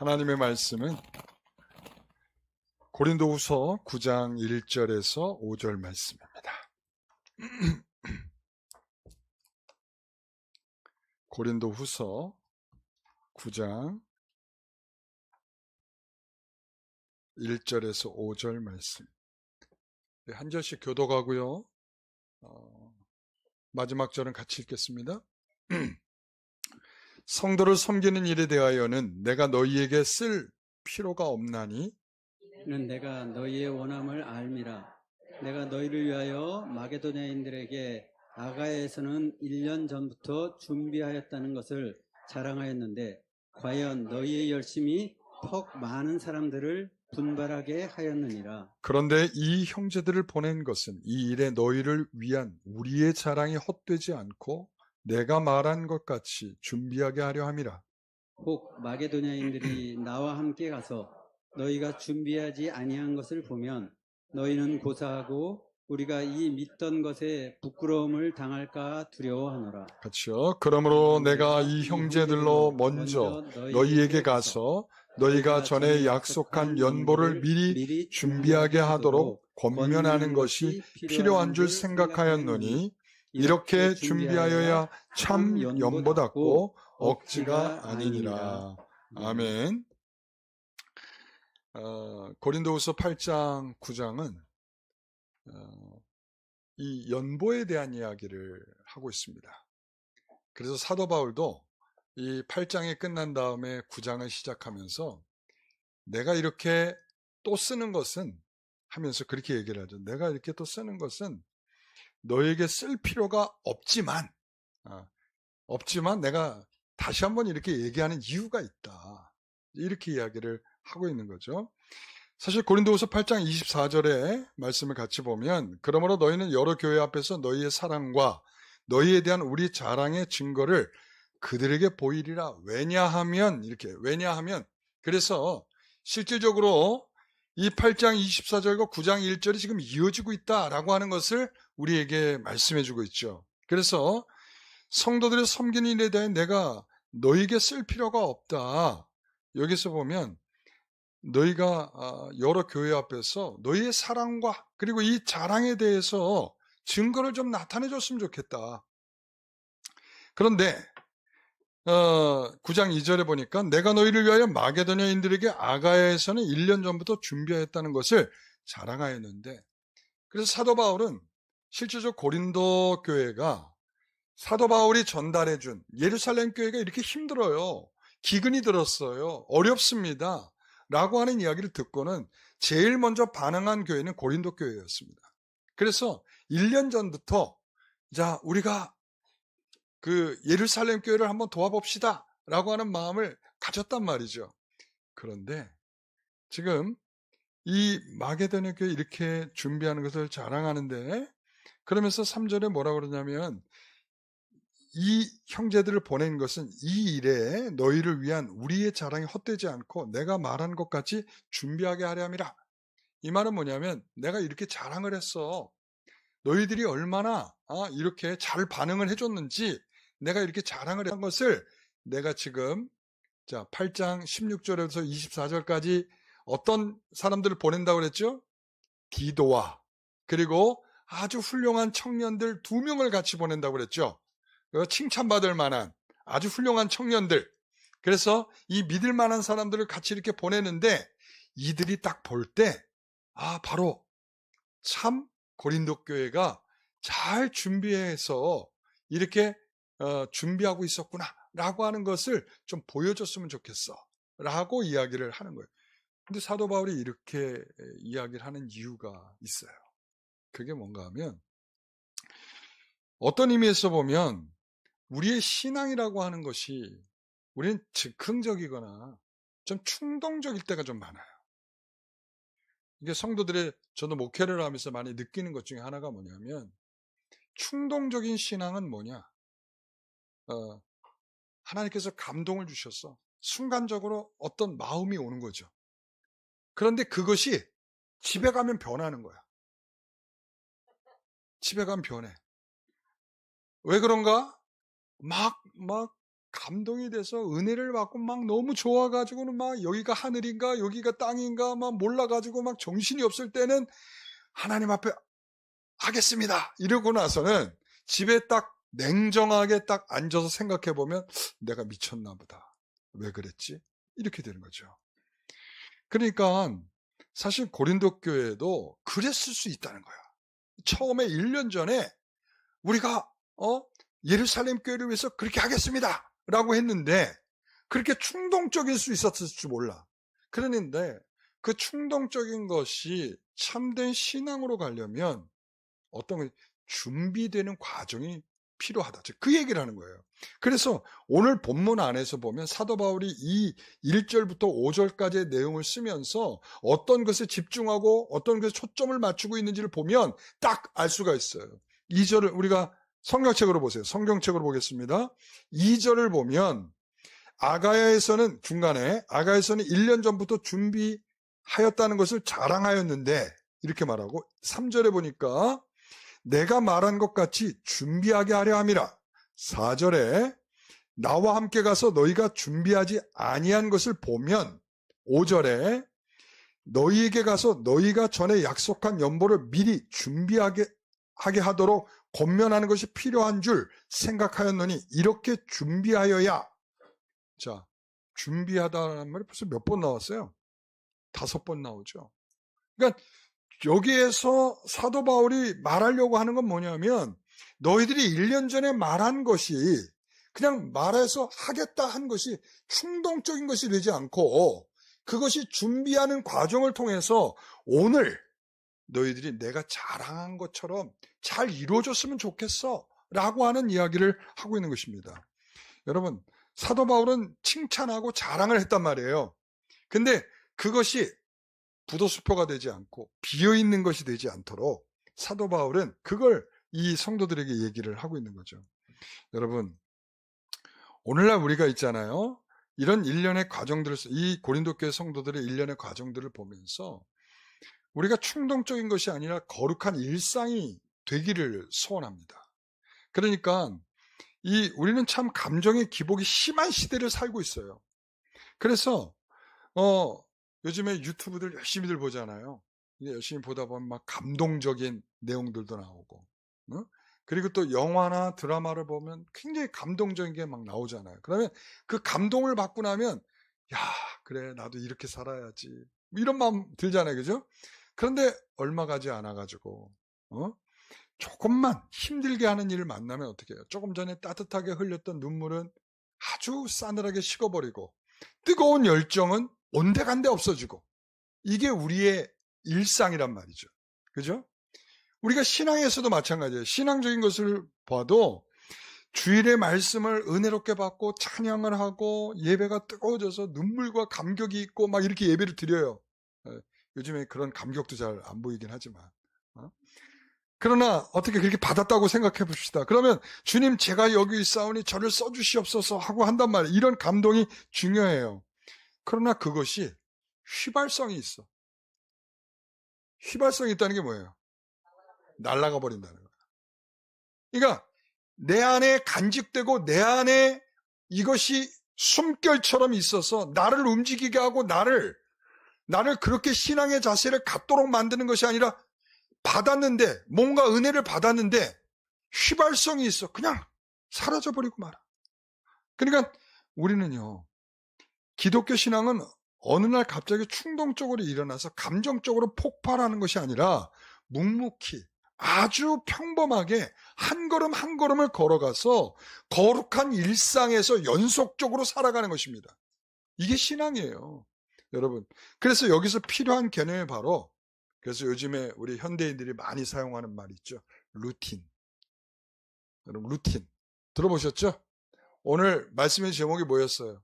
하나님의 말씀은 고린도후서 9장 1절에서 5절 말씀입니다. 고린도후서 9장 1절에서 5절 말씀. 한 절씩 교독하고요. 마지막 절은 같이 읽겠습니다. 성도를 섬기는 일에 대하여는 내가 너희에게 쓸 필요가 없나니 는 내가 너희의 원함을 알미라. 내가 너희를 위하여 마게도냐인들에게 아가야에서는 1년 전부터 준비하였다는 것을 자랑하였는데 과연 너희의 열심이 턱 많은 사람들을 분발하게 하였느니라. 그런데 이 형제들을 보낸 것은 이 일에 너희를 위한 우리의 자랑이 헛되지 않고 내가 말한 것 같이 준비하게 하려 함이라. 혹 마게도냐인들이 나와 함께 가서 너희가 준비하지 아니한 것을 보면 너희는 고사하고 우리가 이 믿던 것에 부끄러움을 당할까 두려워하노라. 그렇죠. 그러므로 내가 이 형제들로 먼저 너희에게 가서 너희가 전에 약속한 연보를 미리 준비하게 하도록 권면하는 것이 필요한 줄 생각하였노니 이렇게 준비하여야 참 연보답고 억지가 아니니라. 아멘. 고린도후서 8장 9장은 이 연보에 대한 이야기를 하고 있습니다. 그래서 사도 바울도 이 8장이 끝난 다음에 9장을 시작하면서 내가 이렇게 또 쓰는 것은 하면서 그렇게 얘기를 하죠. 내가 이렇게 또 쓰는 것은 너에게 쓸 필요가 없지만 내가 다시 한번 이렇게 얘기하는 이유가 있다. 이렇게 이야기를 하고 있는 거죠. 사실 고린도후서 8장 24절의 말씀을 같이 보면 그러므로 너희는 여러 교회 앞에서 너희의 사랑과 너희에 대한 우리 자랑의 증거를 그들에게 보이리라. 왜냐하면 그래서 실질적으로 이 8장 24절과 9장 1절이 지금 이어지고 있다라고 하는 것을 우리에게 말씀해 주고 있죠. 그래서 성도들의 섬기는 일에 대해 내가 너희에게 쓸 필요가 없다. 여기서 보면 너희가 여러 교회 앞에서 너희의 사랑과 그리고 이 자랑에 대해서 증거를 좀 나타내 줬으면 좋겠다. 그런데 9장 2절에 보니까 내가 너희를 위하여 마게도냐인들에게 아가야에서는 1년 전부터 준비하였다는 것을 자랑하였는데, 그래서 사도 바울은 실제로 고린도 교회가 사도 바울이 전달해준 예루살렘 교회가 이렇게 힘들어요. 기근이 들었어요. 어렵습니다. 라고 하는 이야기를 듣고는 제일 먼저 반응한 교회는 고린도 교회였습니다. 그래서 1년 전부터 자, 우리가 그 예루살렘 교회를 한번 도와봅시다 라고 하는 마음을 가졌단 말이죠. 그런데 지금 이 마게도냐 교회 이렇게 준비하는 것을 자랑하는데 그러면서 3절에 뭐라고 그러냐면 이 형제들을 보낸 것은 이 일에 너희를 위한 우리의 자랑이 헛되지 않고 내가 말한 것 같이 준비하게 하려 함이라. 이 말은 뭐냐면 내가 이렇게 자랑을 했어. 너희들이 얼마나 이렇게 잘 반응을 해줬는지 내가 이렇게 자랑을 한 것을 내가 지금 8장 16절에서 24절까지 어떤 사람들을 보낸다고 그랬죠? 디도와 그리고 아주 훌륭한 청년들 2명을 같이 보낸다고 그랬죠. 칭찬받을 만한 아주 훌륭한 청년들. 그래서 이 믿을 만한 사람들을 같이 이렇게 보내는데 이들이 딱 볼 때 바로 참 고린도 교회가 잘 준비해서 이렇게 준비하고 있었구나 라고 하는 것을 좀 보여줬으면 좋겠어 라고 이야기를 하는 거예요. 근데 사도 바울이 이렇게 이야기를 하는 이유가 있어요. 그게 뭔가 하면 어떤 의미에서 보면 우리의 신앙이라고 하는 것이 우리는 즉흥적이거나 좀 충동적일 때가 좀 많아요. 이게 성도들의 저도 목회를 하면서 많이 느끼는 것 중에 하나가 뭐냐면 충동적인 신앙은 뭐냐? 하나님께서 감동을 주셔서 순간적으로 어떤 마음이 오는 거죠. 그런데 그것이 집에 가면 변하는 거야. 집에 가면 변해. 왜 그런가? 막 감동이 돼서 은혜를 받고 막 너무 좋아가지고는 막 여기가 하늘인가 여기가 땅인가 막 몰라가지고 막 정신이 없을 때는 하나님 앞에 하겠습니다. 이러고 나서는 집에 딱 냉정하게 딱 앉아서 생각해 보면 내가 미쳤나 보다. 왜 그랬지? 이렇게 되는 거죠. 그러니까 사실 고린도 교회도 그랬을 수 있다는 거야. 처음에 1년 전에 우리가 예루살렘 교회를 위해서 그렇게 하겠습니다 라고 했는데 그렇게 충동적일 수 있었을지 몰라. 그랬는데 그 충동적인 것이 참된 신앙으로 가려면 어떤 준비되는 과정이 필요하다. 즉 그 얘기를 하는 거예요. 그래서 오늘 본문 안에서 보면 사도 바울이 이 1절부터 5절까지의 내용을 쓰면서 어떤 것에 집중하고 어떤 것에 초점을 맞추고 있는지를 보면 딱 알 수가 있어요. 2절을 우리가 성경책으로 보세요. 성경책으로 보겠습니다. 2절을 보면 아가야에서는 중간에 아가야에서는 1년 전부터 준비하였다는 것을 자랑하였는데 이렇게 말하고 3절에 보니까 내가 말한 것 같이 준비하게 하려 함이라. 4절에 나와 함께 가서 너희가 준비하지 아니한 것을 보면 5절에 너희에게 가서 너희가 전에 약속한 연보를 미리 준비하게 하도록 권면하는 것이 필요한 줄 생각하였노니 이렇게 준비하여야. 자, 준비하다는 말이 벌써 몇 번 나왔어요? 5번 나오죠. 그러니까 여기에서 사도 바울이 말하려고 하는 건 뭐냐면 너희들이 1년 전에 말한 것이 그냥 말해서 하겠다 한 것이 충동적인 것이 되지 않고 그것이 준비하는 과정을 통해서 오늘 너희들이 내가 자랑한 것처럼 잘 이루어졌으면 좋겠어 라고 하는 이야기를 하고 있는 것입니다. 여러분, 사도 바울은 칭찬하고 자랑을 했단 말이에요. 근데 그것이 부도수표가 되지 않고 비어있는 것이 되지 않도록 사도 바울은 그걸 이 성도들에게 얘기를 하고 있는 거죠. 여러분, 오늘날 우리가 있잖아요. 이런 일련의 과정들을, 이 고린도 교회 성도들의 일련의 과정들을 보면서 우리가 충동적인 것이 아니라 거룩한 일상이 되기를 소원합니다. 그러니까 우리는 참 감정의 기복이 심한 시대를 살고 있어요. 그래서 요즘에 유튜브들 열심히들 보잖아요. 열심히 보다 보면 막 감동적인 내용들도 나오고, 그리고 또 영화나 드라마를 보면 굉장히 감동적인 게 막 나오잖아요. 그러면 그 감동을 받고 나면, 야, 그래, 나도 이렇게 살아야지. 이런 마음 들잖아요. 그죠? 그런데 얼마 가지 않아가지고, 조금만 힘들게 하는 일을 만나면 어떻게 해요? 조금 전에 따뜻하게 흘렸던 눈물은 아주 싸늘하게 식어버리고, 뜨거운 열정은 온데간데 없어지고, 이게 우리의 일상이란 말이죠. 그죠? 우리가 신앙에서도 마찬가지예요. 신앙적인 것을 봐도 주일의 말씀을 은혜롭게 받고 찬양을 하고 예배가 뜨거워져서 눈물과 감격이 있고 막 이렇게 예배를 드려요. 요즘에 그런 감격도 잘 안 보이긴 하지만. 그러나 어떻게 그렇게 받았다고 생각해 봅시다. 그러면 주님 제가 여기 있사오니 저를 써주시옵소서 하고 한단 말이에요. 이런 감동이 중요해요. 그러나 그것이 휘발성이 있어. 휘발성이 있다는 게 뭐예요? 날아가 버린다는 거예요. 그러니까 내 안에 간직되고 내 안에 이것이 숨결처럼 있어서 나를 움직이게 하고 나를 그렇게 신앙의 자세를 갖도록 만드는 것이 아니라 받았는데 뭔가 은혜를 받았는데 휘발성이 있어. 그냥 사라져버리고 말아. 그러니까 우리는요. 기독교 신앙은 어느 날 갑자기 충동적으로 일어나서 감정적으로 폭발하는 것이 아니라 묵묵히 아주 평범하게 한 걸음 한 걸음을 걸어가서 거룩한 일상에서 연속적으로 살아가는 것입니다. 이게 신앙이에요. 여러분. 그래서 여기서 필요한 개념이 바로 그래서 요즘에 우리 현대인들이 많이 사용하는 말이 있죠. 루틴. 여러분 루틴. 들어보셨죠? 오늘 말씀의 제목이 뭐였어요?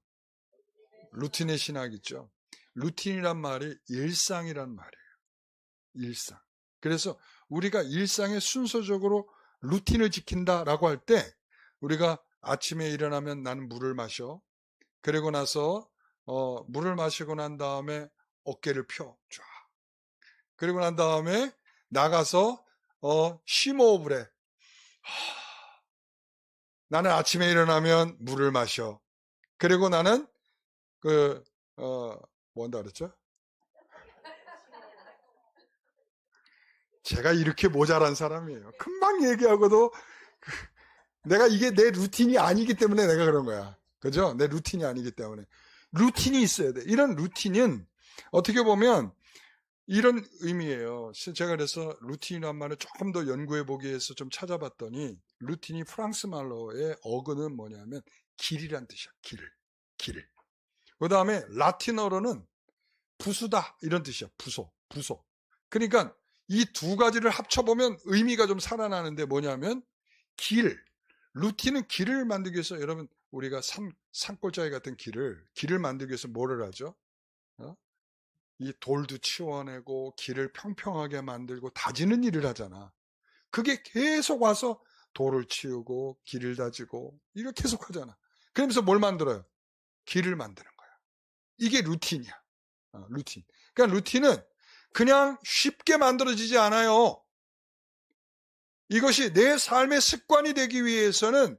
루틴의 신학 있죠. 루틴이란 말이 일상이란 말이에요. 일상. 그래서 우리가 일상에 순서적으로 루틴을 지킨다라고 할 때 우리가 아침에 일어나면 나는 물을 마셔. 그리고 나서 물을 마시고 난 다음에 어깨를 펴. 쫙. 그리고 난 다음에 나가서 심호흡을 해. 나는 아침에 일어나면 물을 마셔. 그리고 나는 뭔다 그랬죠? 제가 이렇게 모자란 사람이에요. 금방 얘기하고도 내가 이게 내 루틴이 아니기 때문에 내가 그런 거야. 그죠? 내 루틴이 아니기 때문에. 루틴이 있어야 돼. 이런 루틴은 어떻게 보면 이런 의미예요. 제가 그래서 루틴이란 말을 조금 더 연구해 보기 위해서 좀 찾아봤더니 루틴이 프랑스 말로의 어근은 뭐냐면 길이란 뜻이야. 길. 그 다음에 라틴어로는 부수다 이런 뜻이야. 부소. 그러니까 이 두 가지를 합쳐보면 의미가 좀 살아나는데 뭐냐면 루틴은 길을 만들기 위해서 여러분 우리가 산골짜기 같은 길을 만들기 위해서 뭐를 하죠? 이 돌도 치워내고 길을 평평하게 만들고 다지는 일을 하잖아. 그게 계속 와서 돌을 치우고 길을 다지고 이렇게 계속 하잖아. 그러면서 뭘 만들어요? 길을 만드는 거야. 이게 루틴이야. 루틴. 그러니까 루틴은 그냥 쉽게 만들어지지 않아요. 이것이 내 삶의 습관이 되기 위해서는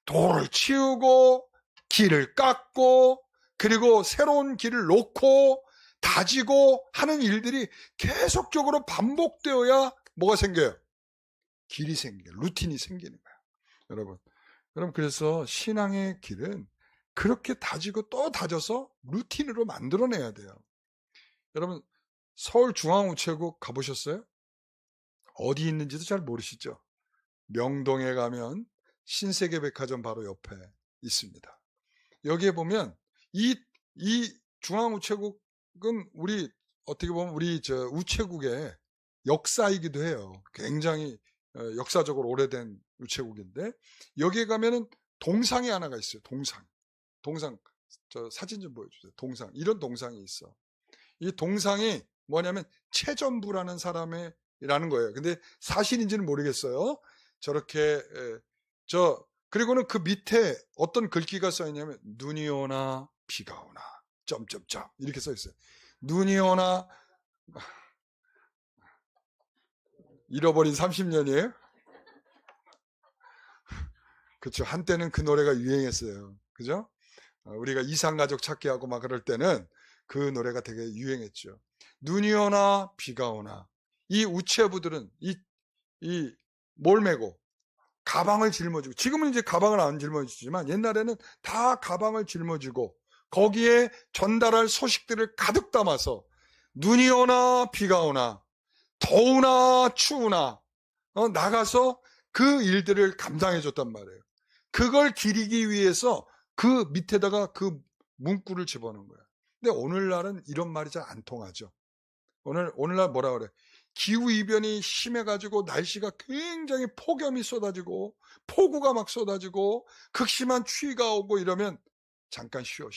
돌을 치우고 길을 깎고 그리고 새로운 길을 놓고 다지고 하는 일들이 계속적으로 반복되어야 뭐가 생겨요? 길이 생겨요. 루틴이 생기는 거예요. 여러분 그래서 신앙의 길은 그렇게 다지고 또 다져서 루틴으로 만들어내야 돼요. 여러분 서울중앙우체국 가보셨어요? 어디 있는지도 잘 모르시죠? 명동에 가면 신세계백화점 바로 옆에 있습니다. 여기에 보면 이 중앙우체국은 우리 어떻게 보면 우리 우체국의 역사이기도 해요. 굉장히 역사적으로 오래된 우체국인데 여기에 가면은 동상이 하나가 있어요. 동상 저 사진 좀 보여주세요. 동상 이런 동상이 있어. 이 동상이 뭐냐면 최전부라는 사람이라는 거예요. 근데 사실인지는 모르겠어요. 저렇게 그리고는 그 밑에 어떤 글귀가 써 있냐면 눈이 오나 비가 오나 점점점 이렇게 써 있어요. 눈이 오나 잃어버린 30년이에요. 그렇죠. 한때는 그 노래가 유행했어요. 그죠? 우리가 이상가족 찾기 하고 막 그럴 때는 그 노래가 되게 유행했죠. 눈이 오나 비가 오나 이 우체부들은 뭘 메고 가방을 짊어지고 지금은 이제 가방을 안 짊어지지만 옛날에는 다 가방을 짊어지고 거기에 전달할 소식들을 가득 담아서 눈이 오나 비가 오나 더우나 추우나 나가서 그 일들을 감당해 줬단 말이에요. 그걸 기리기 위해서 그 밑에다가 그 문구를 집어넣은 거야. 근데 오늘날은 이런 말이 잘 안 통하죠. 오늘날 뭐라 그래? 기후이변이 심해가지고 날씨가 굉장히 폭염이 쏟아지고 폭우가 막 쏟아지고 극심한 추위가 오고 이러면 잠깐 쉬어.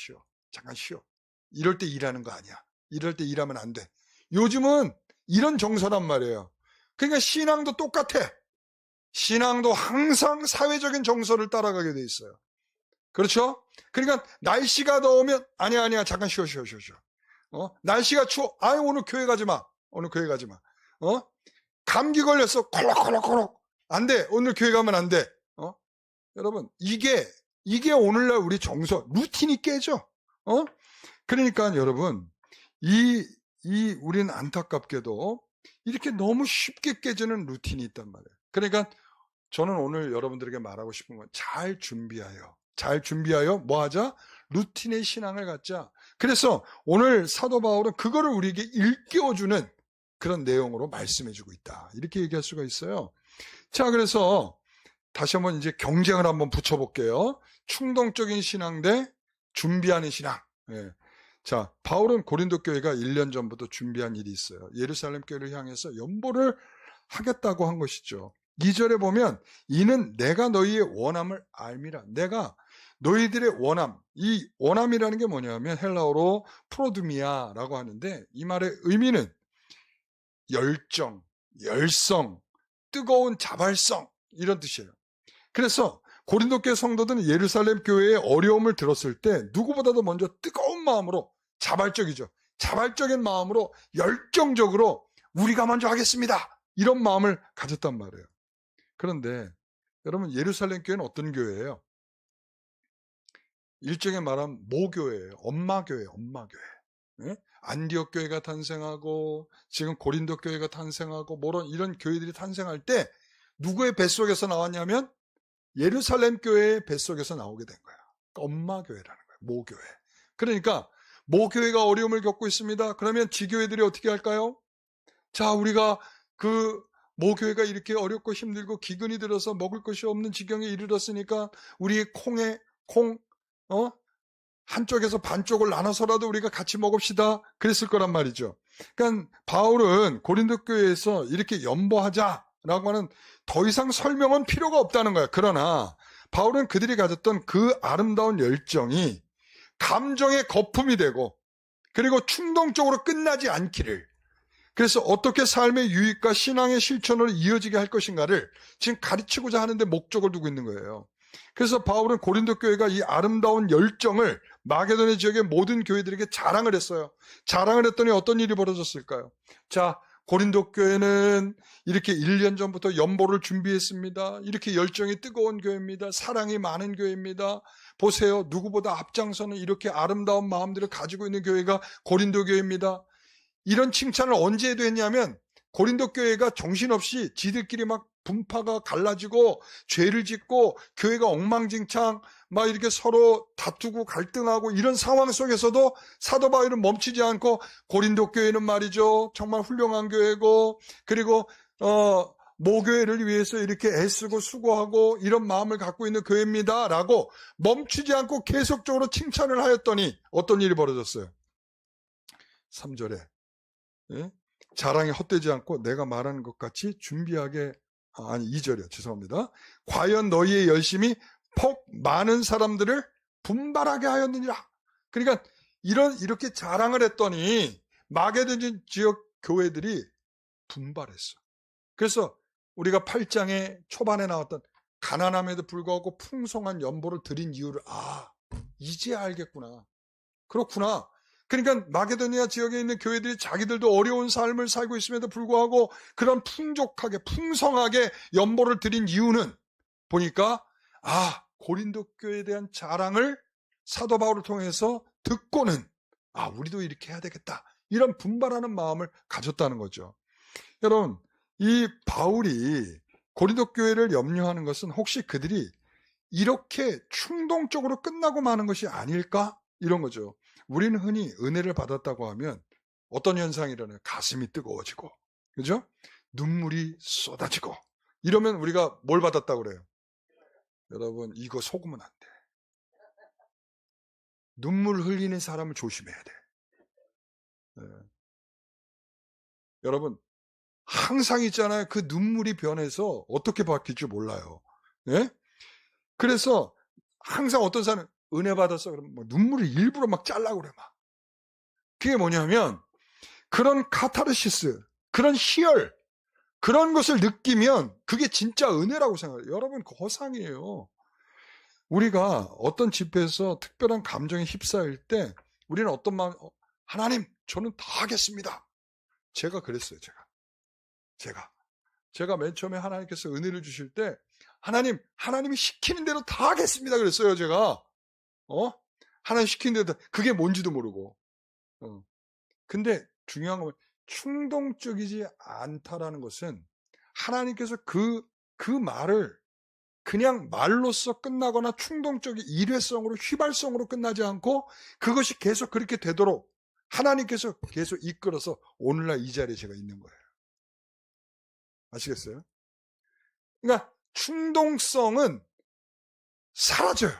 잠깐 쉬어. 이럴 때 일하는 거 아니야. 이럴 때 일하면 안 돼. 요즘은 이런 정서란 말이에요. 그러니까 신앙도 똑같아. 신앙도 항상 사회적인 정서를 따라가게 돼 있어요. 그렇죠? 그러니까 날씨가 더우면 아니야 잠깐 쉬어. 날씨가 추워. 오늘 교회 가지 마. 감기 걸렸어. 콜록콜록. 안 돼. 오늘 교회 가면 안 돼. 여러분, 이게 오늘날 우리 정서, 루틴이 깨져. 그러니까 여러분, 우린 안타깝게도 이렇게 너무 쉽게 깨지는 루틴이 있단 말이에요. 그러니까 저는 오늘 여러분들에게 말하고 싶은 건 잘 준비하여 뭐 하자? 루틴의 신앙을 갖자. 그래서 오늘 사도 바울은 그거를 우리에게 일깨워주는 그런 내용으로 말씀해주고 있다. 이렇게 얘기할 수가 있어요. 자, 그래서 다시 한번 이제 경쟁을 한번 붙여볼게요. 충동적인 신앙 대 준비하는 신앙. 예. 자, 바울은 고린도 교회가 1년 전부터 준비한 일이 있어요. 예루살렘 교회를 향해서 연보를 하겠다고 한 것이죠. 2절에 보면 이는 내가 너희의 원함을 알미라. 내가 너희들의 원함, 이 원함이라는 게 뭐냐면 헬라어로 프로드미아라고 하는데 이 말의 의미는 열정, 열성, 뜨거운 자발성 이런 뜻이에요. 그래서 고린도 교회 성도들은 예루살렘 교회의 어려움을 들었을 때 누구보다도 먼저 뜨거운 마음으로 자발적이죠. 자발적인 마음으로 열정적으로 우리가 먼저 하겠습니다. 이런 마음을 가졌단 말이에요. 그런데 여러분, 예루살렘 교회는 어떤 교회예요? 일종의 말하면 모교회예요. 엄마교회, 엄마교회. 예? 안디옥 교회가 탄생하고 지금 고린도 교회가 탄생하고 이런 교회들이 탄생할 때 누구의 뱃속에서 나왔냐면 예루살렘 교회의 뱃속에서 나오게 된 거야. 그러니까 엄마교회라는 거예요. 모교회. 그러니까 모교회가 어려움을 겪고 있습니다. 그러면 지교회들이 어떻게 할까요? 자, 우리가 그 모교회가 이렇게 어렵고 힘들고 기근이 들어서 먹을 것이 없는 지경에 이르렀으니까 우리 콩 한쪽에서 반쪽을 나눠서라도 우리가 같이 먹읍시다. 그랬을 거란 말이죠. 그러니까 바울은 고린도 교회에서 이렇게 연보하자라고 하는 더 이상 설명은 필요가 없다는 거야. 그러나 바울은 그들이 가졌던 그 아름다운 열정이 감정의 거품이 되고 그리고 충동적으로 끝나지 않기를, 그래서 어떻게 삶의 유익과 신앙의 실천으로 이어지게 할 것인가를 지금 가르치고자 하는데 목적을 두고 있는 거예요. 그래서 바울은 고린도 교회가 이 아름다운 열정을 마게도냐 지역의 모든 교회들에게 자랑을 했어요. 자랑을 했더니 어떤 일이 벌어졌을까요? 자, 고린도 교회는 이렇게 1년 전부터 연보를 준비했습니다. 이렇게 열정이 뜨거운 교회입니다. 사랑이 많은 교회입니다. 보세요. 누구보다 앞장서는 이렇게 아름다운 마음들을 가지고 있는 교회가 고린도 교회입니다. 이런 칭찬을 언제 해도 했냐면 고린도 교회가 정신없이 지들끼리 막 분파가 갈라지고 죄를 짓고 교회가 엉망진창 막 이렇게 서로 다투고 갈등하고 이런 상황 속에서도 사도 바울은 멈추지 않고 고린도 교회는 말이죠, 정말 훌륭한 교회고 그리고 모교회를 위해서 이렇게 애쓰고 수고하고 이런 마음을 갖고 있는 교회입니다 라고 멈추지 않고 계속적으로 칭찬을 하였더니 어떤 일이 벌어졌어요? 3절에 자랑이 헛되지 않고 내가 말하는 것 같이 준비하게, 2절이요. 죄송합니다. 과연 너희의 열심이 폭 많은 사람들을 분발하게 하였느니라. 그러니까 이렇게 자랑을 했더니 마게도냐 지역 교회들이 분발했어. 그래서 우리가 8장의 초반에 나왔던 가난함에도 불구하고 풍성한 연보를 드린 이유를 이제 알겠구나. 그렇구나. 그러니까 마게도냐 지역에 있는 교회들이 자기들도 어려운 삶을 살고 있음에도 불구하고 그런 풍족하게 풍성하게 연보를 드린 이유는 보니까 고린도 교회에 대한 자랑을 사도 바울을 통해서 듣고는 우리도 이렇게 해야 되겠다, 이런 분발하는 마음을 가졌다는 거죠. 여러분, 이 바울이 고린도 교회를 염려하는 것은 혹시 그들이 이렇게 충동적으로 끝나고 마는 것이 아닐까, 이런 거죠. 우리는 흔히 은혜를 받았다고 하면 어떤 현상이 일어나요? 가슴이 뜨거워지고, 그죠? 눈물이 쏟아지고, 이러면 우리가 뭘 받았다고 그래요? 여러분, 이거 속으면 안 돼. 눈물 흘리는 사람을 조심해야 돼. 여러분, 항상 있잖아요. 그 눈물이 변해서 어떻게 바뀔 줄 몰라요. 그래서 항상 어떤 사람은 은혜 받았어 그러면 눈물을 일부러 막 잘라고 그래 막. 그게 뭐냐면 그런 카타르시스, 그런 희열, 그런 것을 느끼면 그게 진짜 은혜라고 생각해요. 여러분, 거상이에요. 우리가 어떤 집회에서 특별한 감정에 휩싸일 때 우리는 어떤 마음, 하나님, 저는 다 하겠습니다. 제가 그랬어요. 제가 맨 처음에 하나님께서 은혜를 주실 때 하나님이 시키는 대로 다 하겠습니다 그랬어요. 제가 하나님 시키는 대로 그게 뭔지도 모르고. 근데 중요한 건 충동적이지 않다라는 것은 하나님께서 그 말을 그냥 말로써 끝나거나 충동적인 일회성으로 휘발성으로 끝나지 않고 그것이 계속 그렇게 되도록 하나님께서 계속 이끌어서 오늘날 이 자리에 제가 있는 거예요. 아시겠어요? 그러니까 충동성은 사라져요.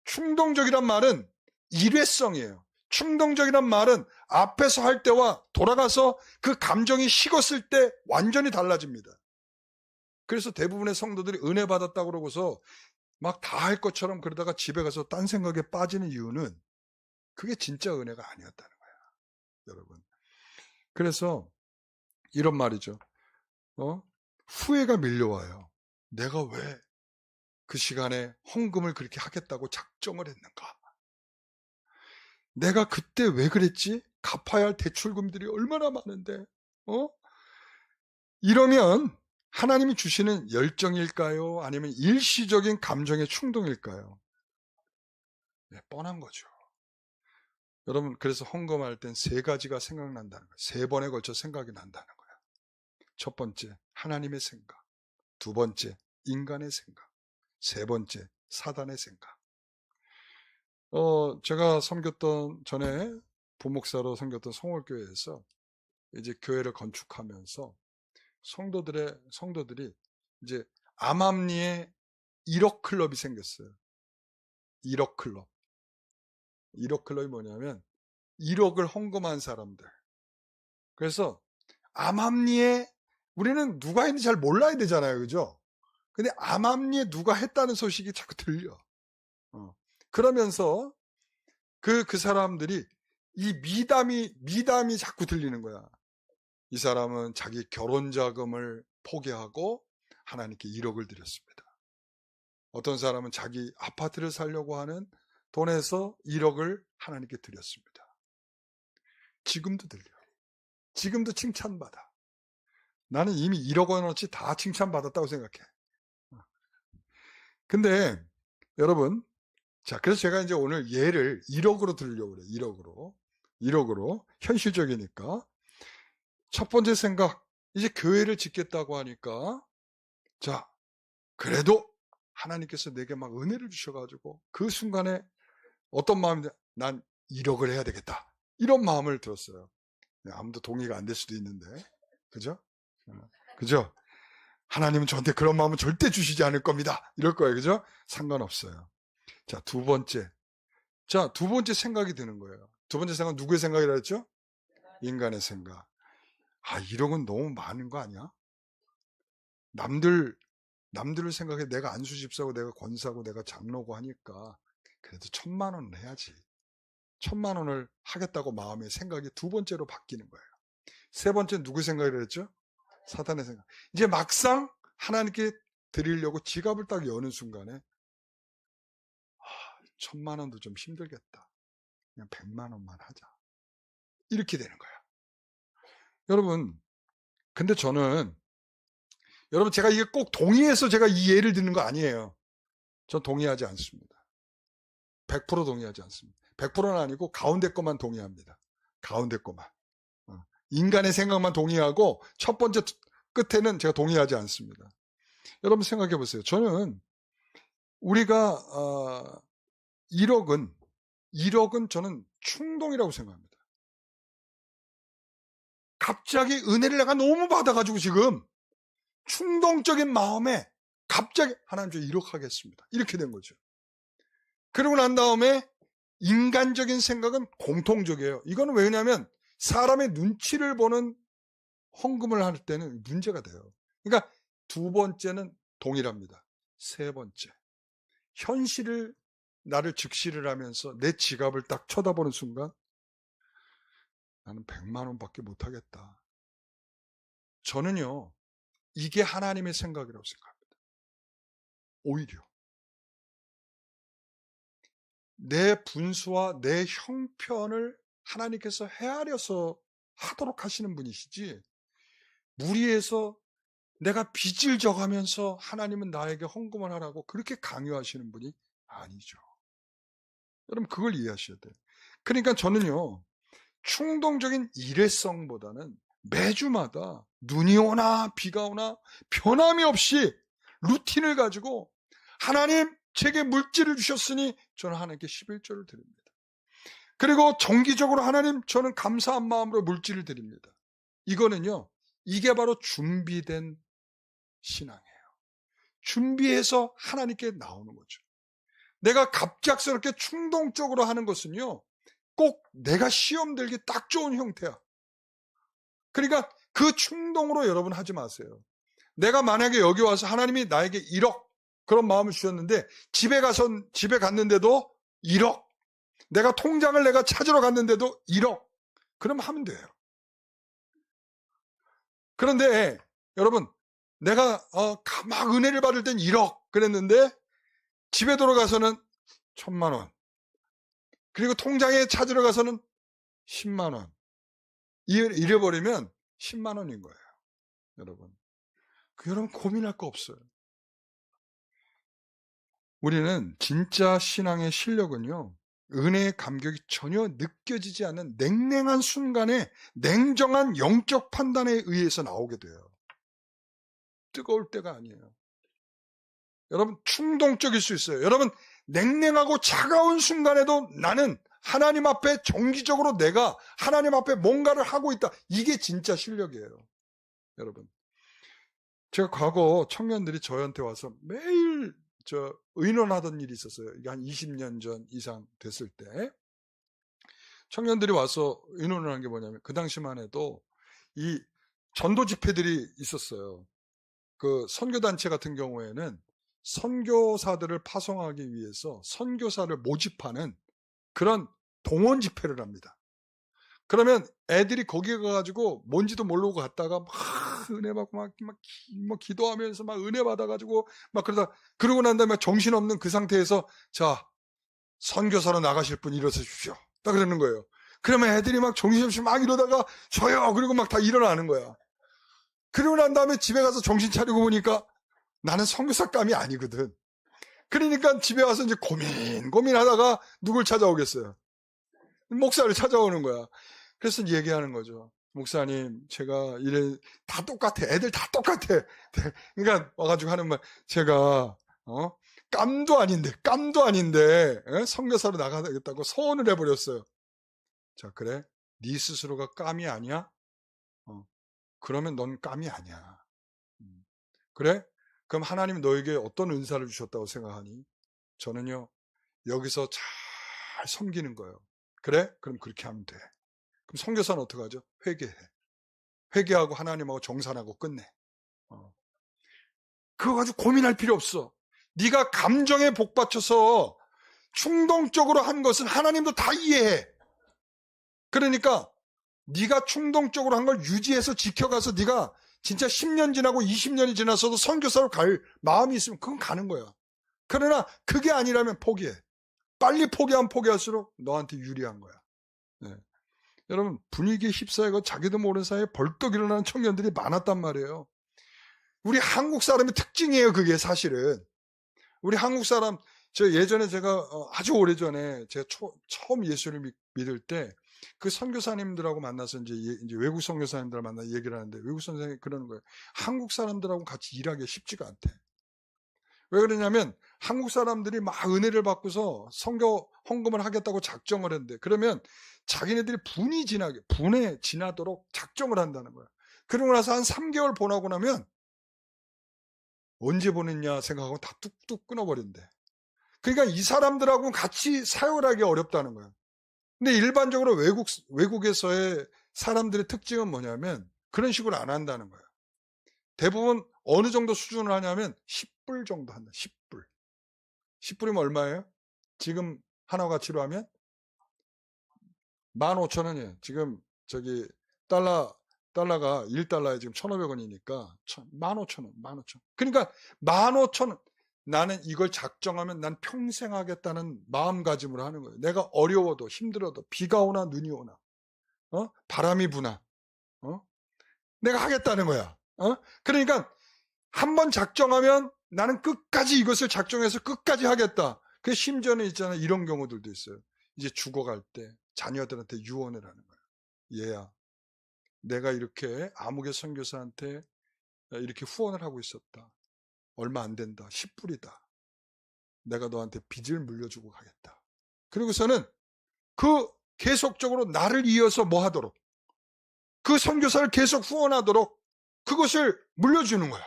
충동적이란 말은 일회성이에요. 충동적이란 말은 앞에서 할 때와 돌아가서 그 감정이 식었을 때 완전히 달라집니다. 그래서 대부분의 성도들이 은혜 받았다고 그러고서 막 다 할 것처럼 그러다가 집에 가서 딴 생각에 빠지는 이유는 그게 진짜 은혜가 아니었다는 거야, 여러분. 그래서 이런 말이죠. 후회가 밀려와요. 내가 왜 그 시간에 헌금을 그렇게 하겠다고 작정을 했는가? 내가 그때 왜 그랬지? 갚아야 할 대출금들이 얼마나 많은데, 이러면 하나님이 주시는 열정일까요? 아니면 일시적인 감정의 충동일까요? 네, 뻔한 거죠. 여러분, 그래서 헌금할 땐 세 가지가 생각난다는 거예요. 세 번에 걸쳐 생각이 난다는 거예요. 첫 번째, 하나님의 생각. 두 번째, 인간의 생각. 세 번째, 사단의 생각. 제가 섬겼던, 전에 부목사로 섬겼던 성월교회에서 이제 교회를 건축하면서 성도들이 이제 암암리에 1억 클럽이 생겼어요. 1억 클럽. 1억 클럽이 뭐냐면 1억을 헌금한 사람들. 그래서 암암리에 우리는 누가 했는지 잘 몰라야 되잖아요. 그죠? 근데 암암리에 누가 했다는 소식이 자꾸 들려. 그러면서 그 사람들이 이 미담이 자꾸 들리는 거야. 이 사람은 자기 결혼 자금을 포기하고 하나님께 1억을 드렸습니다. 어떤 사람은 자기 아파트를 사려고 하는 돈에서 1억을 하나님께 드렸습니다. 지금도 들려. 지금도 칭찬받아. 나는 이미 1억 원어치 다 칭찬받았다고 생각해. 근데 여러분, 자, 그래서 제가 이제 오늘 예를 1억으로 들으려고 그래요. 1억으로. 현실적이니까. 첫 번째 생각, 이제 교회를 짓겠다고 하니까, 자, 그래도 하나님께서 내게 막 은혜를 주셔가지고, 그 순간에 어떤 마음인데, 난 1억을 해야 되겠다. 이런 마음을 들었어요. 아무도 동의가 안 될 수도 있는데. 그죠? 그죠? 하나님은 저한테 그런 마음은 절대 주시지 않을 겁니다. 이럴 거예요. 그죠? 상관없어요. 자, 두 번째 생각이 드는 거예요. 두 번째 생각은 누구의 생각이라 했죠? 인간의 생각. 1억은 너무 많은 거 아니야? 남들을 생각해. 내가 안수집사고 내가 권사고 내가 장로고 하니까 그래도 1,000만 원을 해야지. 1,000만 원을 하겠다고 마음의 생각이 두 번째로 바뀌는 거예요. 세 번째는 누구 생각이라 했죠? 사탄의 생각. 이제 막상 하나님께 드리려고 지갑을 딱 여는 순간에 1,000만 원도 좀 힘들겠다. 그냥 100만 원만 하자. 이렇게 되는 거야. 여러분, 근데 여러분 제가 이게 꼭 동의해서 제가 이 예를 드는 거 아니에요. 전 동의하지 않습니다. 100% 동의하지 않습니다. 100%는 아니고 가운데 것만 동의합니다. 가운데 것만. 인간의 생각만 동의하고 첫 번째 끝에는 제가 동의하지 않습니다. 여러분 생각해 보세요. 저는 우리가 1억은 저는 충동이라고 생각합니다. 갑자기 은혜를 내가 너무 받아가지고 지금 충동적인 마음에 갑자기 하나님 저 1억 하겠습니다. 이렇게 된 거죠. 그러고 난 다음에 인간적인 생각은 공통적이에요. 이거는 왜냐하면 사람의 눈치를 보는 헌금을 할 때는 문제가 돼요. 그러니까 두 번째는 동일합니다. 세 번째, 현실을 나를 직시를 하면서 내 지갑을 딱 쳐다보는 순간 나는 100만 원밖에 못하겠다. 저는요, 이게 하나님의 생각이라고 생각합니다. 오히려 내 분수와 내 형편을 하나님께서 헤아려서 하도록 하시는 분이시지, 무리해서 내가 빚을 져가면서 하나님은 나에게 헌금을 하라고 그렇게 강요하시는 분이 아니죠. 여러분 그걸 이해하셔야 돼요. 그러니까 저는요, 충동적인 일회성보다는 매주마다 눈이 오나 비가 오나 변함이 없이 루틴을 가지고 하나님 제게 물질을 주셨으니 저는 하나님께 11조를 드립니다. 그리고 정기적으로 하나님 저는 감사한 마음으로 물질을 드립니다. 이거는요, 이게 바로 준비된 신앙이에요. 준비해서 하나님께 나오는 거죠. 내가 갑작스럽게 충동적으로 하는 것은요, 꼭 내가 시험 들기 딱 좋은 형태야. 그러니까 그 충동으로 여러분 하지 마세요. 내가 만약에 여기 와서 하나님이 나에게 1억 그런 마음을 주셨는데 집에 갔는데도 1억, 내가 통장을 내가 찾으러 갔는데도 1억, 그럼 하면 돼요. 그런데 여러분, 내가 막 은혜를 받을 땐 1억 그랬는데 집에 돌아가서는 1,000만 원, 그리고 통장에 찾으러 가서는 10만 원, 잃어버리면 10만 원인 거예요. 여러분, 여러분 고민할 거 없어요. 우리는 진짜 신앙의 실력은요, 은혜의 감격이 전혀 느껴지지 않는 냉랭한 순간에 냉정한 영적 판단에 의해서 나오게 돼요. 뜨거울 때가 아니에요. 여러분 충동적일 수 있어요. 여러분 냉랭하고 차가운 순간에도 나는 하나님 앞에 정기적으로 내가 하나님 앞에 뭔가를 하고 있다. 이게 진짜 실력이에요. 여러분, 제가 과거 청년들이 저한테 와서 매일 의논하던 일이 있었어요. 이게 한 20년 전 이상 됐을 때 청년들이 와서 의논을 한 게 뭐냐면, 그 당시만 해도 이 전도 집회들이 있었어요. 그 선교단체 같은 경우에는 선교사들을 파송하기 위해서 선교사를 모집하는 그런 동원 집회를 합니다. 그러면 애들이 거기에 가가지고 뭔지도 모르고 갔다가 막 은혜 받고 막 기도하면서 막 은혜 받아가지고 막 그러고 난 다음에 정신없는 그 상태에서, 자, 선교사로 나가실 분 일어서십시오. 딱 그러는 거예요. 그러면 애들이 막 정신없이 막 이러다가 저요! 그리고 막 다 일어나는 거야. 그러고 난 다음에 집에 가서 정신 차리고 보니까 나는 선교사감이 아니거든. 그러니까 집에 와서 이제 고민하다가 누굴 찾아오겠어요? 목사를 찾아오는 거야. 그래서 얘기하는 거죠. 목사님, 제가 이래 다 똑같아. 애들 다 똑같아. 그러니까 와가지고 하는 말, 제가 깜도 아닌데 선교사로 나가겠다고 서원을 해버렸어요. 자, 그래? 네 스스로가 깜이 아니야? 그러면 넌 깜이 아니야. 그래? 그럼 하나님 너에게 어떤 은사를 주셨다고 생각하니? 저는요, 여기서 잘 섬기는 거예요. 그래? 그럼 그렇게 하면 돼. 그럼 선교사는 어떻게 하죠? 회개해. 회개하고 하나님하고 정산하고 끝내. 그거 가지고 고민할 필요 없어. 네가 감정에 복받쳐서 충동적으로 한 것은 하나님도 다 이해해. 그러니까 네가 충동적으로 한 걸 유지해서 지켜가서 네가 진짜 10년 지나고 20년이 지나서도 선교사로 갈 마음이 있으면 그건 가는 거야. 그러나 그게 아니라면 포기해. 빨리 포기하면 포기할수록 너한테 유리한 거야. 네. 여러분, 분위기에 휩싸이고 자기도 모르는 사이에 벌떡 일어나는 청년들이 많았단 말이에요. 우리 한국 사람의 특징이에요, 그게 사실은. 우리 한국 사람, 예전에 제가 아주 오래전에 제가 처음 예수를 믿을 때 그 선교사님들하고 만나서 이제 외국 선교사님들 만나 얘기를 하는데, 외국 선생님이 그러는 거예요. 한국 사람들하고 같이 일하기 쉽지가 않대. 왜 그러냐면 한국 사람들이 막 은혜를 받고서 선교 헌금을 하겠다고 작정을 했는데, 그러면 자기네들이 분에 지나도록 작정을 한다는 거야. 그러고 나서 한 3개월 보내고 나면 언제 보냈냐 생각하고 다 뚝뚝 끊어버린대. 그러니까 이 사람들하고 같이 사역을 하기 어렵다는 거야. 근데 일반적으로 외국에서의 사람들의 특징은 뭐냐면 그런 식으로 안 한다는 거야. 대부분 어느 정도 수준을 하냐면 10불 정도 한다. 10불. 10불이면 얼마예요? 지금 하나 가치로 하면 15,000원이에요. 지금 달러가 1달러에 지금 1,500원이니까 15,000원. 그러니까 15,000원. 나는 이걸 작정하면 난 평생 하겠다는 마음가짐으로 하는 거예요. 내가 어려워도 힘들어도 비가 오나 눈이 오나 바람이 부나 내가 하겠다는 거야. 그러니까 한번 작정하면 나는 끝까지 이것을 작정해서 끝까지 하겠다. 그 심지어는 있잖아요. 이런 경우들도 있어요. 이제 죽어갈 때 자녀들한테 유언을 하는 거야. 얘야, 내가 이렇게 아무개 선교사한테 이렇게 후원을 하고 있었다. 얼마 안 된다. 10불이다. 내가 너한테 빚을 물려주고 가겠다. 그리고서는 그 계속적으로 나를 이어서 뭐 하도록, 그 선교사를 계속 후원하도록 그것을 물려주는 거야.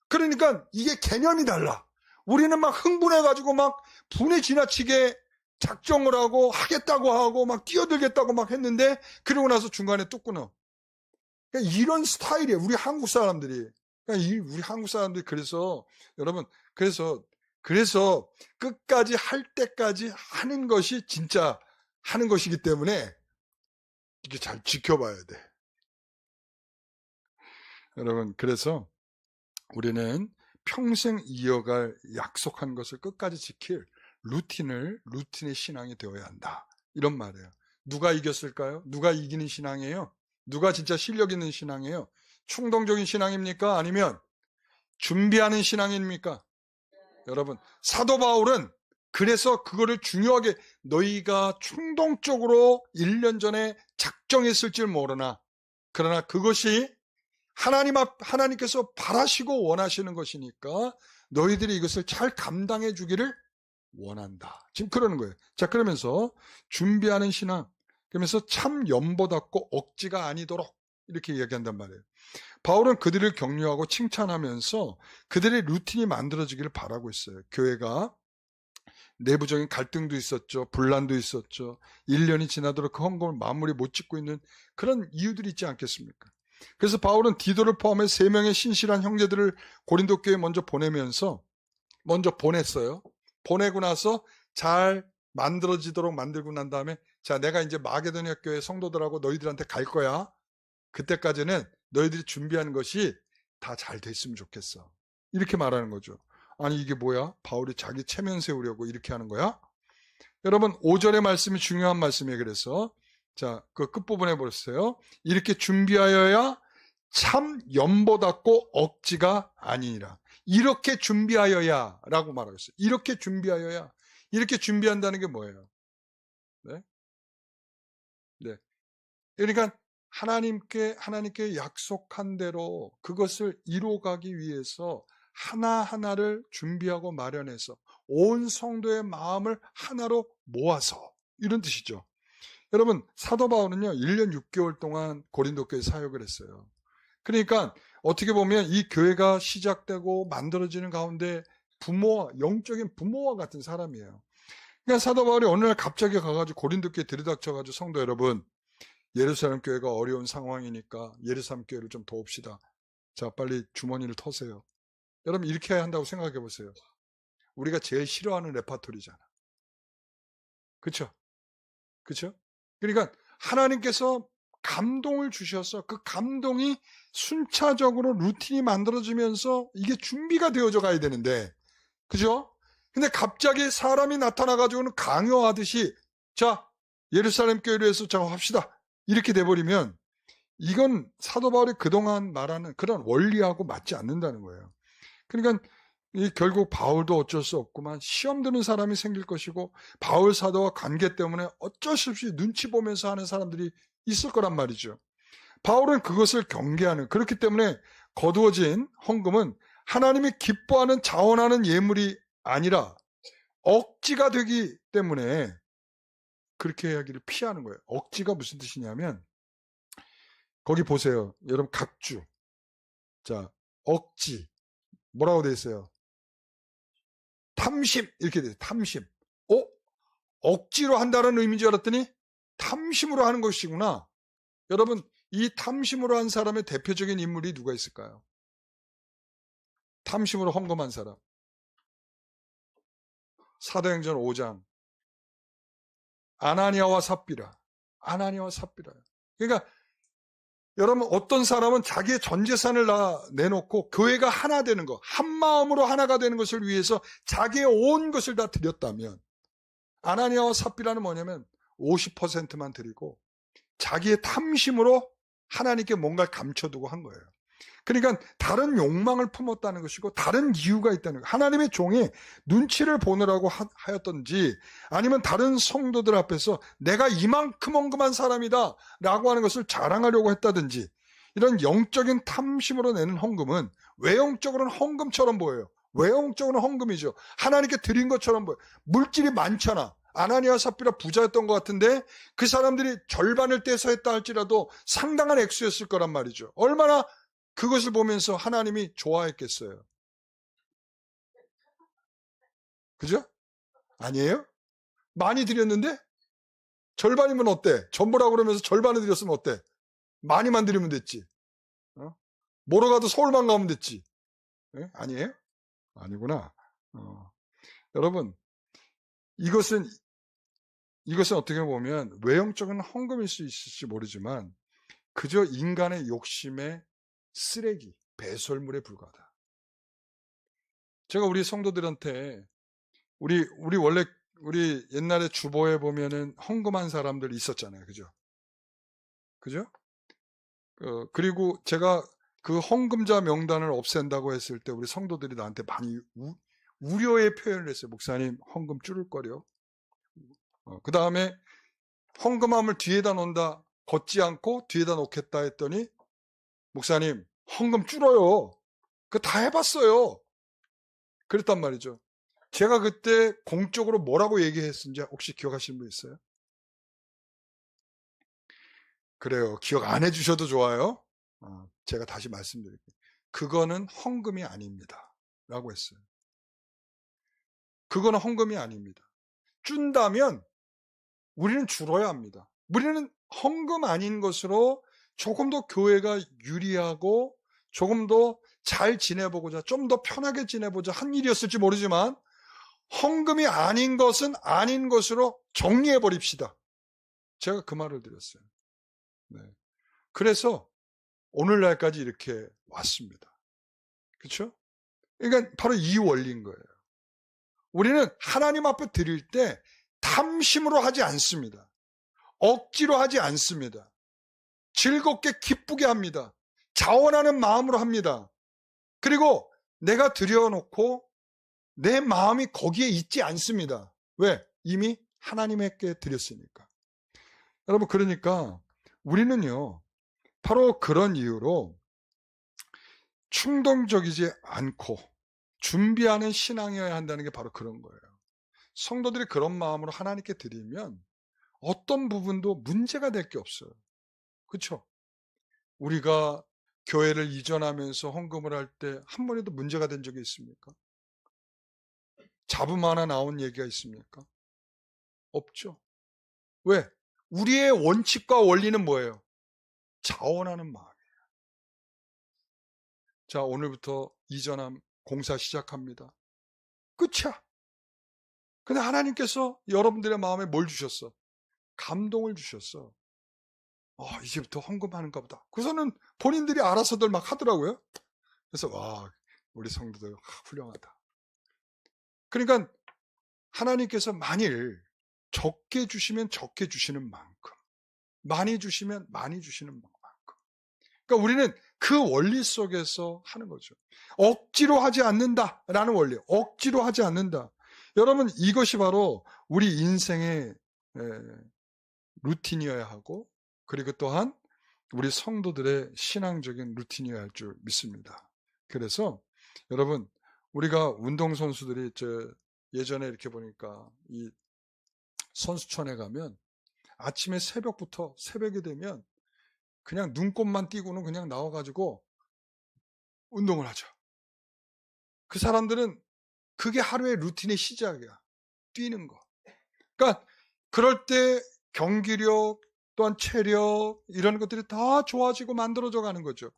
그러니까 이게 개념이 달라. 우리는 막 흥분해가지고 막 분에 지나치게 작정을 하고 하겠다고 하고 막 뛰어들겠다고 막 했는데, 그러고 나서 중간에 뚝 끊어. 그러니까 이런 스타일이에요. 우리 한국 사람들이. 우리 한국 사람들이 그래서 여러분, 그래서 끝까지 할 때까지 하는 것이 진짜 하는 것이기 때문에 이게 잘 지켜봐야 돼. 여러분, 그래서 우리는 평생 이어갈 약속한 것을 끝까지 지킬 루틴의 신앙이 되어야 한다. 이런 말이에요. 누가 이겼을까요? 누가 이기는 신앙이에요? 누가 진짜 실력 있는 신앙이에요? 충동적인 신앙입니까? 아니면 준비하는 신앙입니까? 여러분, 사도 바울은 그래서 그거를 중요하게 너희가 충동적으로 1년 전에 작정했을 줄 모르나 그러나 그것이 하나님께서 바라시고 원하시는 것이니까 너희들이 이것을 잘 감당해 주기를 원한다. 지금 그러는 거예요. 자, 그러면서 준비하는 신앙, 그러면서 참 연보답고 억지가 아니도록 이렇게 이야기한단 말이에요. 바울은 그들을 격려하고 칭찬하면서 그들의 루틴이 만들어지기를 바라고 있어요. 교회가 내부적인 갈등도 있었죠. 분란도 있었죠. 1년이 지나도록 그 헌금을 마무리 못 짓고 있는 그런 이유들이 있지 않겠습니까? 그래서 바울은 디도를 포함해 3명의 신실한 형제들을 고린도 교회에 먼저 보냈어요. 보내고 나서 잘 만들어지도록 만들고 난 다음에 자, 내가 이제 마게도냐 교회 성도들하고 너희들한테 갈 거야. 그때까지는 너희들이 준비하는 것이 다 잘 됐으면 좋겠어. 이렇게 말하는 거죠. 아니 이게 뭐야? 바울이 자기 체면 세우려고 이렇게 하는 거야? 여러분 5절의 말씀이 중요한 말씀이에요. 그래서 자, 그 끝부분에 보세요. 이렇게 준비하여야 참 연보답고 억지가 아니니라. 이렇게 준비하여야 라고 말하고 있어요. 이렇게 준비하여야. 이렇게 준비한다는 게 뭐예요? 네? 네. 그러니까 하나님께 약속한 대로 그것을 이루어가기 위해서 하나하나를 준비하고 마련해서 온 성도의 마음을 하나로 모아서 이런 뜻이죠. 여러분 사도 바울은요 1년 6개월 동안 고린도 교회 사역을 했어요. 그러니까 어떻게 보면 이 교회가 시작되고 만들어지는 가운데 영적인 부모와 같은 사람이에요. 그러니까 사도 바울이 어느 날 갑자기 가가지고 고린도 교회 들이닥쳐가지고 성도 여러분 예루살렘 교회가 어려운 상황이니까 예루살렘 교회를 좀 도웁시다. 자, 빨리 주머니를 터세요. 여러분 이렇게 해야 한다고 생각해 보세요. 우리가 제일 싫어하는 레파토리잖아. 그렇죠? 그렇죠? 그러니까 하나님께서 감동을 주셔서 그 감동이 순차적으로 루틴이 만들어지면서 이게 준비가 되어져 가야 되는데 그죠? 근데 갑자기 사람이 나타나가지고는 강요하듯이 자 예루살렘 교회로 해서 자 합시다. 이렇게 돼버리면 이건 사도 바울이 그동안 말하는 그런 원리하고 맞지 않는다는 거예요. 그러니까 결국 바울도 어쩔 수 없구만 시험 드는 사람이 생길 것이고 바울 사도와 관계 때문에 어쩔 수 없이 눈치 보면서 하는 사람들이 있을 거란 말이죠. 바울은 그것을 경계하는 그렇기 때문에 거두어진 헌금은 하나님이 기뻐하는 자원하는 예물이 아니라 억지가 되기 때문에 그렇게 이야기를 피하는 거예요. 억지가 무슨 뜻이냐면 거기 보세요. 여러분 각주. 자, 억지. 뭐라고 돼 있어요? 탐심. 이렇게 돼 있어요. 탐심. 억지로 한다는 의미인 줄 알았더니 탐심으로 하는 것이구나. 여러분 이 탐심으로 한 사람의 대표적인 인물이 누가 있을까요? 탐심으로 헌금한 사람. 사도행전 5장. 아나니아와 삽비라. 그러니까 여러분 어떤 사람은 자기의 전 재산을 다 내놓고 교회가 하나 되는 거, 한 마음으로 하나가 되는 것을 위해서 자기의 온 것을 다 드렸다면 아나니아와 삽비라는 뭐냐면 50%만 드리고 자기의 탐심으로 하나님께 뭔가를 감춰두고 한 거예요. 그러니까 다른 욕망을 품었다는 것이고 다른 이유가 있다는 거예요. 하나님의 종이 눈치를 보느라고 하였던지 아니면 다른 성도들 앞에서 내가 이만큼 헌금한 사람이다 라고 하는 것을 자랑하려고 했다든지 이런 영적인 탐심으로 내는 헌금은 외형적으로는 헌금처럼 보여요. 외형적으로는 헌금이죠. 하나님께 드린 것처럼 보여요. 물질이 많잖아. 아나니아 삽비라 부자였던 것 같은데 그 사람들이 절반을 떼서 했다 할지라도 상당한 액수였을 거란 말이죠. 얼마나 그것을 보면서 하나님이 좋아했겠어요. 그죠? 아니에요? 많이 드렸는데 절반이면 어때? 전부라고 그러면서 절반을 드렸으면 어때? 많이만 드리면 됐지. 뭐로 가도 서울만 가면 됐지. 네? 아니에요? 아니구나. 여러분 이것은 어떻게 보면 외형적인 헌금일 수 있을지 모르지만 그저 인간의 욕심의 쓰레기, 배설물에 불과하다. 제가 우리 성도들한테 우리 원래 우리 옛날에 주보에 보면은 헌금한 사람들 있었잖아요. 그죠? 그리고 제가 그 헌금자 명단을 없앤다고 했을 때 우리 성도들이 나한테 많이 우려의 표현을 했어요. 목사님, 헌금 줄을 거려. 그 다음에 헌금함을 뒤에다 놓는다, 걷지 않고 뒤에다 놓겠다 했더니, 목사님, 헌금 줄어요. 그거 다 해봤어요. 그랬단 말이죠. 제가 그때 공적으로 뭐라고 얘기했는지 혹시 기억하시는 분 있어요? 그래요. 기억 안 해주셔도 좋아요. 제가 다시 말씀드릴게요. 그거는 헌금이 아닙니다. 라고 했어요. 그거는 헌금이 아닙니다. 준다면 우리는 줄어야 합니다. 우리는 헌금 아닌 것으로 조금 더 교회가 유리하고 조금 더 잘 지내보고자, 좀 더 편하게 지내보자 한 일이었을지 모르지만 헌금이 아닌 것은 아닌 것으로 정리해 버립시다. 제가 그 말을 드렸어요. 네. 그래서 오늘날까지 이렇게 왔습니다. 그렇죠? 그러니까 바로 이 원리인 거예요. 우리는 하나님 앞에 드릴 때 탐심으로 하지 않습니다. 억지로 하지 않습니다. 즐겁게 기쁘게 합니다. 자원하는 마음으로 합니다. 그리고 내가 드려놓고 내 마음이 거기에 있지 않습니다. 왜? 이미 하나님께 드렸으니까. 여러분, 그러니까 우리는요, 바로 그런 이유로 충동적이지 않고 준비하는 신앙이어야 한다는 게 바로 그런 거예요. 성도들이 그런 마음으로 하나님께 드리면 어떤 부분도 문제가 될 게 없어요. 그렇죠? 우리가 교회를 이전하면서 헌금을 할 때 한 번에도 문제가 된 적이 있습니까? 잡음 하나 나온 얘기가 있습니까? 없죠. 왜? 우리의 원칙과 원리는 뭐예요? 자원하는 마음이에요. 자, 오늘부터 이전함 공사 시작합니다. 끝이야. 근데 하나님께서 여러분들의 마음에 뭘 주셨어? 감동을 주셨어. 이제부터 헌금하는가 보다. 그래서는 본인들이 알아서들 막 하더라고요. 그래서 와, 우리 성도들 훌륭하다. 그러니까 하나님께서 만일 적게 주시면 적게 주시는 만큼, 많이 주시면 많이 주시는 만큼. 그러니까 우리는 그 원리 속에서 하는 거죠. 억지로 하지 않는다라는 원리. 억지로 하지 않는다. 여러분, 이것이 바로 우리 인생의 루틴이어야 하고, 그리고 또한 우리 성도들의 신앙적인 루틴이어야 할 줄 믿습니다. 그래서 여러분, 우리가 운동선수들이 예전에 이렇게 보니까 이 선수촌에 가면 아침에 새벽이 되면 그냥 눈곱만 띄고는 그냥 나와가지고 운동을 하죠. 그 사람들은 그게 하루의 루틴의 시작이야. 뛰는 거. 그러니까 그럴 때 경기력 또한 체력 이런 것들이 다 좋아지고 만들어져 가는 거죠.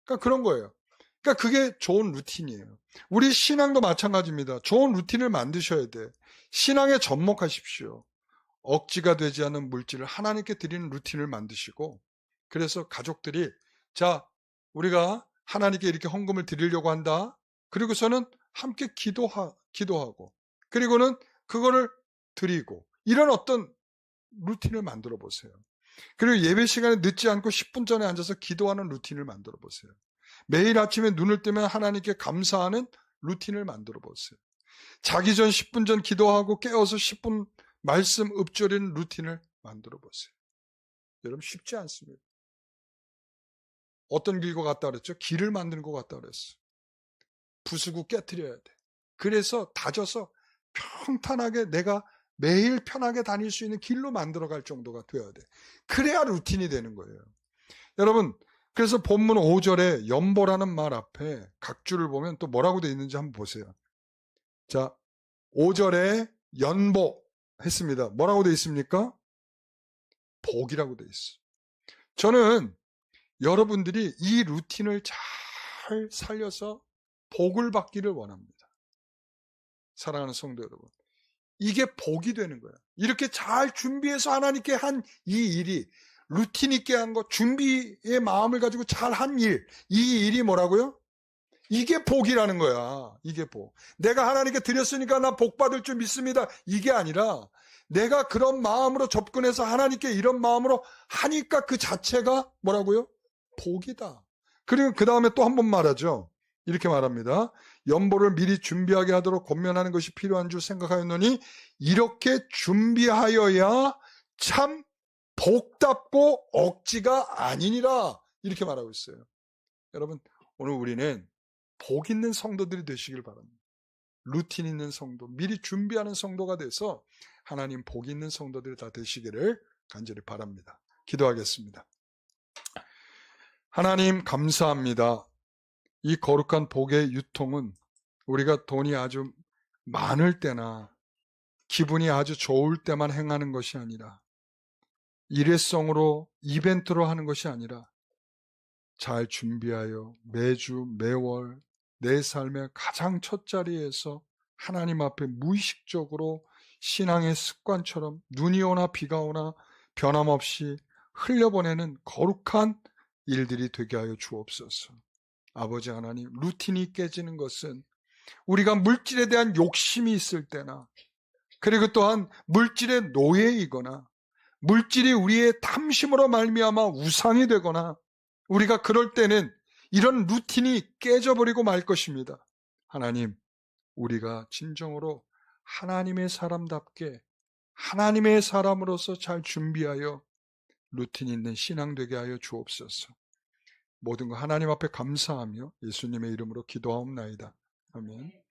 그러니까 그런 거예요. 그러니까 그게 좋은 루틴이에요. 우리 신앙도 마찬가지입니다. 좋은 루틴을 만드셔야 돼. 신앙에 접목하십시오. 억지가 되지 않는 물질을 하나님께 드리는 루틴을 만드시고, 그래서 가족들이 자, 우리가 하나님께 이렇게 헌금을 드리려고 한다. 그리고서는 함께 기도하고, 그리고는 그거를 드리고, 이런 어떤 루틴을 만들어 보세요. 그리고 예배 시간에 늦지 않고 10분 전에 앉아서 기도하는 루틴을 만들어 보세요. 매일 아침에 눈을 뜨면 하나님께 감사하는 루틴을 만들어 보세요. 자기 전 10분 전 기도하고 깨어서 10분 말씀 읊조리는 루틴을 만들어 보세요. 여러분, 쉽지 않습니다. 어떤 길과 같다 그랬죠? 길을 만드는 것 같다 그랬어요. 부수고 깨트려야 돼. 그래서 다져서 평탄하게 내가 매일 편하게 다닐 수 있는 길로 만들어갈 정도가 되어야 돼. 그래야 루틴이 되는 거예요. 여러분, 그래서 본문 5절에 연보라는 말 앞에 각 줄을 보면 또 뭐라고 되어 있는지 한번 보세요. 자, 5절에 연보 했습니다. 뭐라고 되어 있습니까? 복이라고 되어 있어요. 저는 여러분들이 이 루틴을 잘 살려서 복을 받기를 원합니다. 사랑하는 성도 여러분, 이게 복이 되는 거예요. 이렇게 잘 준비해서 하나님께 한 이 일이, 루틴 있게 한 것, 준비의 마음을 가지고 잘 한 일, 이 일이 뭐라고요? 이게 복이라는 거야. 이게 복. 내가 하나님께 드렸으니까 나 복 받을 줄 믿습니다. 이게 아니라 내가 그런 마음으로 접근해서 하나님께 이런 마음으로 하니까 그 자체가 뭐라고요? 복이다. 그리고 그 다음에 또 한 번 말하죠. 이렇게 말합니다. 연보를 미리 준비하게 하도록 권면하는 것이 필요한 줄 생각하였노니 이렇게 준비하여야 참 복답고 억지가 아니니라. 이렇게 말하고 있어요. 여러분, 오늘 우리는 복 있는 성도들이 되시길 바랍니다. 루틴 있는 성도, 미리 준비하는 성도가 돼서 하나님 복 있는 성도들이 다 되시기를 간절히 바랍니다. 기도하겠습니다. 하나님 감사합니다. 이 거룩한 복의 유통은 우리가 돈이 아주 많을 때나 기분이 아주 좋을 때만 행하는 것이 아니라 일회성으로 이벤트로 하는 것이 아니라 잘 준비하여 매주 매월 내 삶의 가장 첫 자리에서 하나님 앞에 무의식적으로 신앙의 습관처럼 눈이 오나 비가 오나 변함없이 흘려보내는 거룩한 일들이 되게 하여 주옵소서. 아버지 하나님, 루틴이 깨지는 것은 우리가 물질에 대한 욕심이 있을 때나 그리고 또한 물질의 노예이거나 물질이 우리의 탐심으로 말미암아 우상이 되거나 우리가 그럴 때는 이런 루틴이 깨져버리고 말 것입니다. 하나님, 우리가 진정으로 하나님의 사람답게 하나님의 사람으로서 잘 준비하여 루틴 있는 신앙 되게 하여 주옵소서. 모든 거 하나님 앞에 감사하며 예수님의 이름으로 기도하옵나이다. 아멘.